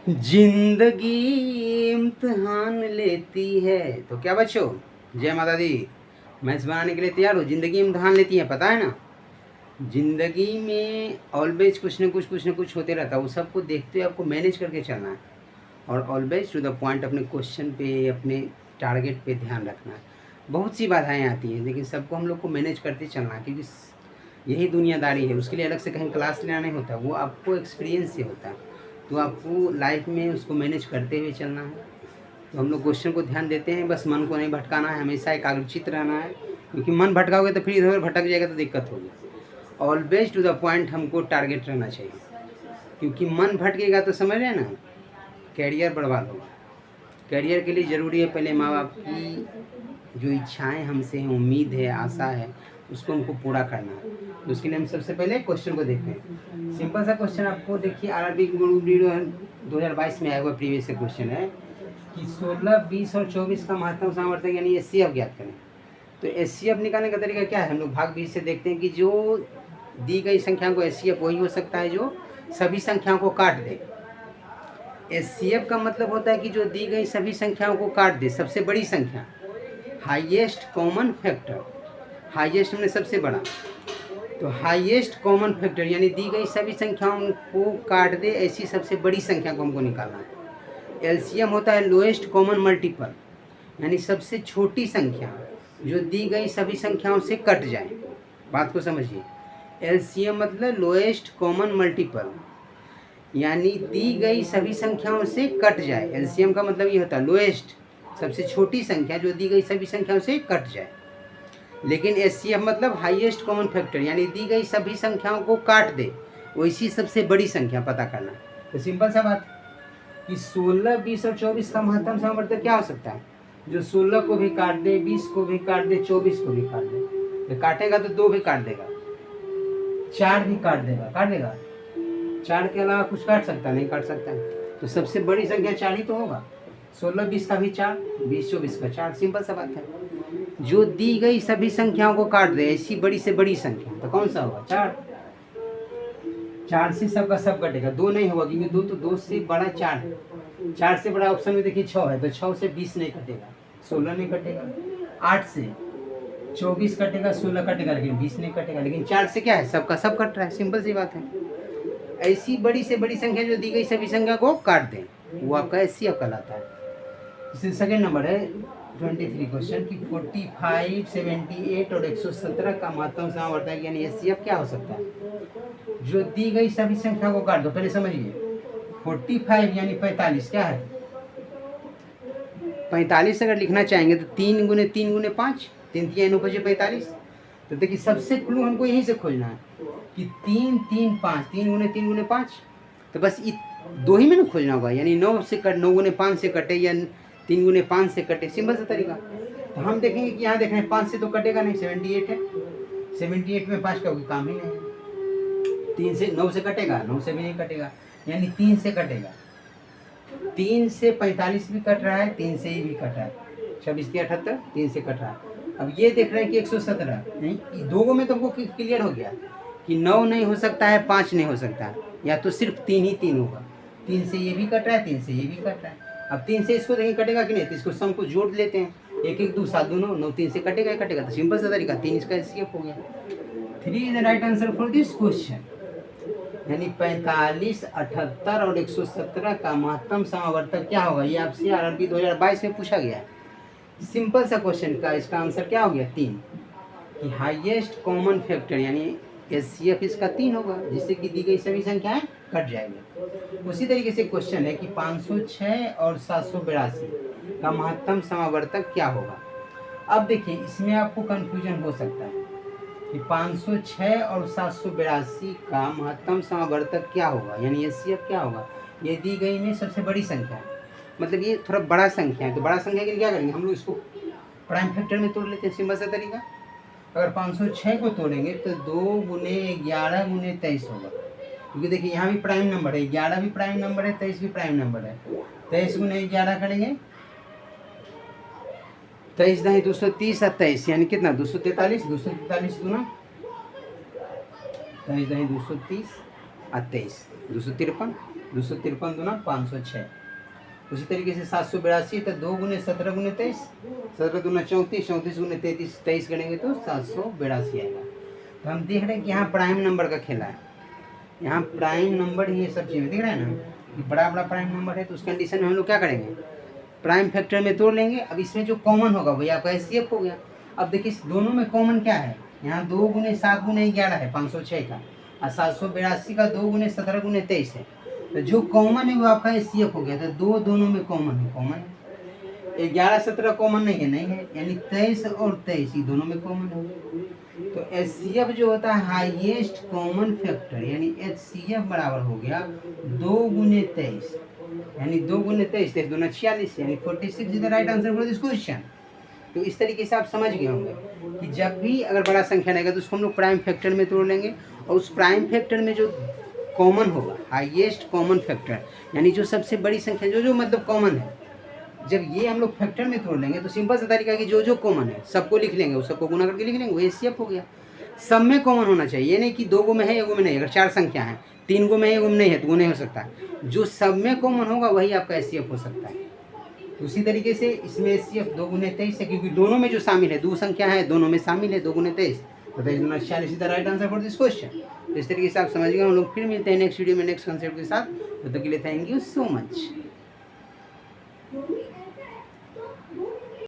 जिंदगी इम्तिहान लेती है। तो क्या बच्चों, जय माता दी, मैथ्स बनाने के लिए तैयार हो? जिंदगी इम्तिहान लेती है, पता है ना। जिंदगी में ऑलवेज कुछ ना कुछ होते रहता है। वो सबको देखते हुए आपको मैनेज करके चलना है और ऑलवेज टू द पॉइंट, अपने क्वेश्चन पे, अपने टारगेट पे ध्यान रखना है। बहुत सी बाधाएं आती हैं, लेकिन सबको हम लोग को मैनेज करते चलना है, क्योंकि यही दुनियादारी है। उसके लिए अलग से कहीं क्लास लेना नहीं होता, वो आपको एक्सपीरियंस से होता है। तो आपको लाइफ में उसको मैनेज करते हुए चलना है। तो हम लोग क्वेश्चन को ध्यान देते हैं, बस मन को नहीं भटकाना है, हमेशा एकाग्रचित रहना है। क्योंकि मन भटकाओगे तो फिर इधर भटक जाएगा तो दिक्कत होगी। ऑलवेज टू द पॉइंट हमको टारगेट रहना चाहिए, क्योंकि मन भटकेगा तो समझ रहे हैं ना, कैरियर बर्बाद होगा। कैरियर के लिए ज़रूरी है पहले माँ बाप की जो इच्छाएं हमसे हैं, उम्मीद है, आशा है, उसको हमको पूरा करना है। तो उसके लिए हम सबसे पहले क्वेश्चन को देखते हैं। सिंपल सा क्वेश्चन आपको देखिए, आरआरबी 2022 में आया हुआ प्रीवियस से क्वेश्चन है कि 16, 20 और 24 का महत्तम सामर्थ्य यानी एचसीएफ ज्ञात करें। तो एचसीएफ निकालने का तरीका क्या है? हम लोग भाग 20 से देखते हैं कि जो दी गई संख्या को एचसीएफ वही हो सकता है जो सभी संख्याओं को काट दे। एचसीएफ का मतलब होता है कि जो दी गई सभी संख्याओं को काट दे, सबसे बड़ी संख्या, हाईएस्ट कॉमन फैक्टर। हाईएस्ट में सबसे बड़ा, तो हाईएस्ट कॉमन फैक्टर यानी दी गई सभी संख्याओं को काट दे, ऐसी सबसे बड़ी संख्या को हमको निकालना है। एलसीएम होता है लोएस्ट कॉमन मल्टीपल, यानी सबसे छोटी संख्या जो दी गई सभी संख्याओं से कट जाए। बात को समझिए, एलसीएम मतलब लोएस्ट कॉमन मल्टीपल, यानी दी गई सभी संख्याओं से कट जाए। एलसीएम का मतलब ये होता है लोएस्ट, सबसे छोटी संख्या जो दी गई सभी संख्याओं से कट जाए। लेकिन एचसीएफ मतलब हाईएस्ट कॉमन फैक्टर, यानी दी गई सभी संख्याओं को काट दे, वैसी सबसे बड़ी संख्या पता करना। तो सिंपल सा बात कि 16, 20 और 24 का महत्तम सामर्थ्य क्या हो सकता है? जो 16 को भी काट दे, 20 को भी काट दे, 24 को भी काट दे। तो काटेगा तो 2 भी काट देगा, 4 भी काट देगा। 4 के अलावा कुछ काट सकता नहीं? काट सकता है। तो सबसे बड़ी संख्या 4 ही तो होगा। 16, 20 का भी 4, 20, 24 का 4। सिंपल सा बात है। जो दी गई सभी संख्याओं को काट दे, ऐसी बड़ी से बड़ी संख्या, तो कौन सा होगा? 4। 4 से सबका सब कटेगा, 2 नहीं होगा, क्योंकि 2 से बड़ा 4 है। 4 से बड़ा ऑप्शन में देखिए 6 है, तो 6 से 20 नहीं कटेगा, 16 नहीं कटेगा। 8 से 24 कटेगा, 16 कटेगा, लेकिन 20 नहीं कटेगा। लेकिन 4 से क्या है? सबका सब कट रहा है। सिंपल सी बात है। ऐसी बड़ी से बड़ी संख्या जो दी गई सभी संख्या को काट दे, वो आपका एचसीएफ कहलाता है। इससे सेकेंड नंबर है 23 क्वेश्चन की 45, 78 और 117 का महत्तम सामर्थ्य यानी एचसीएफ क्या हो सकता है? जो दी गई सभी संख्या को काट दो। पहले समझिए, 45 यानी 45 क्या है? 45 अगर लिखना चाहेंगे तो 3 गुने 3 गुने 5, 3 3 9 बजे 45। तो देखिए सबसे क्लू हमको यहीं से खोजना है कि 3 3 5, 3 गुने 3 गुने 5। तो बस 2 ही में ना खोजना होगा, यानी 9 से कट, 9 गुने 5 से कटे या 3 गुने 5 से कटे। सिंपल सा तरीका। तो हम देखेंगे कि यहाँ देख रहे हैं 5 से तो कटेगा नहीं, 78 है, 78 में 5 का कोई काम ही नहीं है। 3 से 9 से कटेगा, 9 से भी नहीं कटेगा, यानी 3 से कटेगा। 3 से 45 भी कट रहा है, 3 से ही भी कट रहा है, 26 के 78, 3 से कट रहा है। अब ये देख रहे हैं कि 117 नहीं, 2 में तो हमको क्लियर हो गया कि 9 नहीं हो सकता है, 5 नहीं हो सकता है, या तो सिर्फ 3 ही 3 होगा। 3 से ये भी कट रहा है, 3 से ये भी कट रहा है। अब 3 से इसको देखिए कटेगा कि नहीं, तो इसको सम को जोड़ लेते हैं, 1 1 2 7 2 9, 9 3 से कटेगा ही कटेगा। तो सिंपल सा तरीका, 3 इसका एचसीएफ हो गया। 3 is the right answer for this question. यानी 45, 78 और 117 का महत्तम समावर्तक क्या होगा? ये आपसे आरआरबी 2022 में पूछा गया है। सिंपल सा क्वेश्चन का इसका आंसर क्या हो गया? 3, कि हाईएस्ट कॉमन फैक्टर यानी एचसीएफ इसका 3 होगा, जिससे कि दी गई सभी संख्याएं कट जाएंगी। उसी तरीके से क्वेश्चन है कि 506 और 782 का महत्तम समावर्तक क्या होगा? अब देखिए इसमें आपको कंफ्यूजन हो सकता है कि 506 और 782 का महत्तम समावर्तक क्या होगा, यानी एचसीएफ क्या होगा? ये दी गई में सबसे बड़ी संख्या है, मतलब ये थोड़ा बड़ा संख्या है। तो बड़ा संख्या के लिए क्या करेंगे? हम लोग इसको प्राइम फैक्टर में तोड़ लेते हैं। सिंपल सा तरीका, अगर 506 को तोड़ेंगे तो 2 गुने 11 गुने 23 होगा, क्योंकि देखिए यहाँ भी प्राइम नंबर है, 11 भी प्राइम नंबर है, 23 भी प्राइम नंबर है। 23 गुने 11 करेंगे, 23 नहीं 230 और 23 यानी कितना? 243, 243 गुना 23 नहीं 230 और 23, 253, 253 दूना 506। उसी तरीके से 782 तो 2 गुने 17 गुने 23, 17 दूना 34, 34 गुने 33, 23 करेंगे तो 782 आएगा। तो हम देख रहे हैं कि यहाँ प्राइम नंबर का खेला है, यहाँ प्राइम नंबर ही ये सब चीज़ें दिख रहा है ना कि बड़ा बड़ा प्राइम नंबर है। तो उस कंडीशन में हम लोग क्या करेंगे, प्राइम फैक्टर में तोड़ लेंगे। अब इसमें जो कॉमन होगा वही आपका एचसीएफ हो गया। अब देखिए दोनों में कॉमन क्या है, यहाँ 2 गुने 7 गुने 11 है 506 का, और 782 का 2 गुने 17 गुने 23 है। तो जो कॉमन है वो आपका एचसीएफ हो गया। तो दो दोनों में कॉमन है, कॉमन है। 11 17 कॉमन नहीं है, नहीं है, यानी 23 और 23 ये दोनों में कॉमन है। तो एचसीएफ जो होता है हाईएस्ट कॉमन फैक्टर, यानी एचसीएफ बराबर हो गया 2 गुने 23, यानी 2 गुने 23, 23 दूना 46, यानी 46 is the right answer for this question. तो इस तरीके से आप समझ गए होंगे कि जब भी अगर बड़ा संख्या रहेगा तो उसको हम लोग प्राइम फैक्टर में तोड़ लेंगे, और उस प्राइम फैक्टर में जो कॉमन होगा हाईएस्ट कॉमन फैक्टर, यानी जो सबसे बड़ी संख्या जो मतलब कॉमन है, जब ये हम लोग फैक्टर में तोड़ लेंगे तो सिंपल सा तरीका कि जो कॉमन है सबको लिख लेंगे, उस सबको गुना करके लिख लेंगे, वो एचसीएफ हो गया। सब में कॉमन होना चाहिए, ये नहीं कि 2 गो में है 1 गो में नहीं। अगर 4 संख्या है 3 गो में है 1 गो में नहीं है तो वो नहीं हो सकता। जो सब में कॉमन होगा वही आपका एचसीएफ हो सकता है। उसी तरीके से इसमें एचसीएफ 2 गुने 23 है, क्योंकि दोनों में जो शामिल है, 2 संख्या है दोनों में शामिल है, 2 गुने 23 तो 23 गुना 46 is the right answer for this question. तो इस तरीके से आप समझ गए। हम लोग फिर मिलते हैं नेक्स्ट वीडियो में नेक्स्ट कंसेप्ट के साथ। तब तक के लिए थैंक यू सो मच।